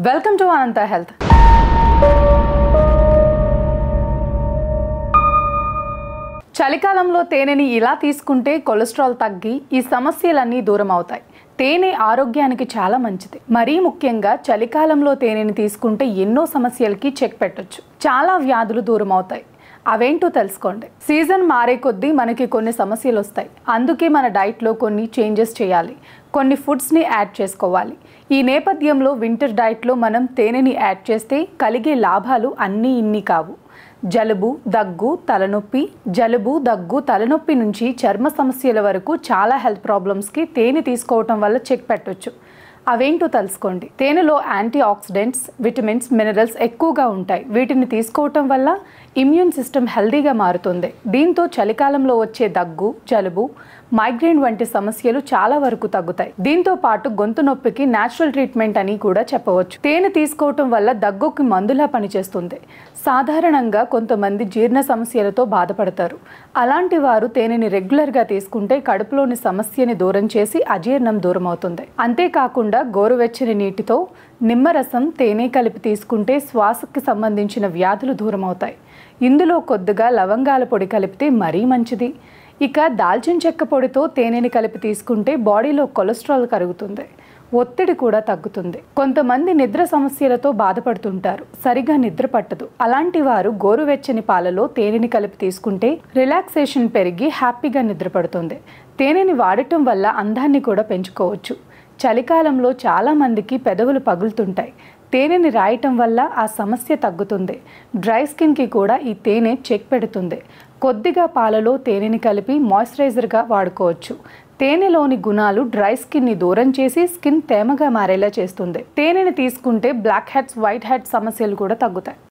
Welcome to Anantha health. చలికాలంలో తేనెని ఇలా తీసుకుంటే కొలెస్ట్రాల్ తగ్గి ఈ సమస్యలన్నీ దూరం అవుతాయి. తేనె ఆరోగ్యానికి చాలా మంచిది. మరీ ముఖ్యంగా చలికాలంలో తేనెని తీసుకుంటే ఎన్నో సమస్యలకి చెక్ పెట్టొచ్చు. చాలా వ్యాధులు దూరం అవుతాయి. అవేంటో తెలుసుకోండి. సీజన్ మారే కొద్దీ మనకి కొన్ని సమస్యలు వస్తాయి. అందుకే మన డైట్లో కొన్ని చేంజెస్ చేయాలి. కొన్ని ఫుడ్స్ని యాడ్ చేసుకోవాలి. ఈ నేపథ్యంలో వింటర్ డైట్లో మనం తేనెని యాడ్ చేస్తే కలిగే లాభాలు అన్నీ ఇన్ని కావు. జలుబు, దగ్గు, తలనొప్పి నుంచి చర్మ సమస్యల వరకు చాలా హెల్త్ ప్రాబ్లమ్స్కి తేనె తీసుకోవటం వల్ల చెక్ పెట్టొచ్చు. అవేంటో తెలుసుకోండి. తేనెలో యాంటీ ఆక్సిడెంట్స్, విటమిన్స్, మినరల్స్ ఎక్కువగా ఉంటాయి. వీటిని తీసుకోవటం వల్ల ఇమ్యూన్ సిస్టమ్ హెల్దీగా మారుతుంది. దీంతో చలికాలంలో వచ్చే దగ్గు, జలుబు, మైగ్రేన్ వంటి సమస్యలు చాలా వరకు తగ్గుతాయి. దీంతో పాటు గొంతు నొప్పికి న్యాచురల్ ట్రీట్మెంట్ అని కూడా చెప్పవచ్చు. తేనె తీసుకోవటం వల్ల దగ్గుకి మందులా పనిచేస్తుంది. సాధారణంగా కొంతమంది జీర్ణ సమస్యలతో బాధపడతారు. అలాంటి వారు తేనెని రెగ్యులర్గా తీసుకుంటే కడుపులోని సమస్యని దూరం చేసి అజీర్ణం దూరం అవుతుంది. అంతేకాకుండా గోరువెచ్చని నీటితో నిమ్మరసం, తేనె కలిపి తీసుకుంటే శ్వాసకి సంబంధించిన వ్యాధులు దూరం అవుతాయి. ఇందులో కొద్దిగా లవంగాల పొడి కలిపితే మరీ మంచిది. ఇక దాల్చిన చెక్క పొడితో తేనెని కలిపి తీసుకుంటే బాడీలో కొలెస్ట్రాల్ కరుగుతుంది. ఒత్తిడి కూడా తగ్గుతుంది. కొంతమంది నిద్ర సమస్యలతో బాధపడుతుంటారు. సరిగా నిద్ర పట్టదు. అలాంటి వారు గోరువెచ్చని పాలలో తేనెని కలిపి తీసుకుంటే రిలాక్సేషన్ పెరిగి హ్యాపీగా నిద్ర పడుతుంది. తేనెని వాడటం వల్ల అందాన్ని కూడా పెంచుకోవచ్చు. చలికాలంలో చాలా మందికి పెదవులు పగులుతుంటాయి. తేనెని రాయటం వల్ల ఆ సమస్య తగ్గుతుంది. డ్రై స్కిన్కి కూడా ఈ తేనె చెక్ పెడుతుంది. కొద్దిగా పాలలో తేనెని కలిపి మాయిశ్చరైజర్గా వాడుకోవచ్చు. తేనెలోని గుణాలు డ్రై స్కిన్ని దూరం చేసి స్కిన్ తేమగా మారేలా చేస్తుంది. తేనెని తీసుకుంటే బ్లాక్ హెడ్స్, వైట్ హెడ్స్ సమస్యలు కూడా తగ్గుతాయి.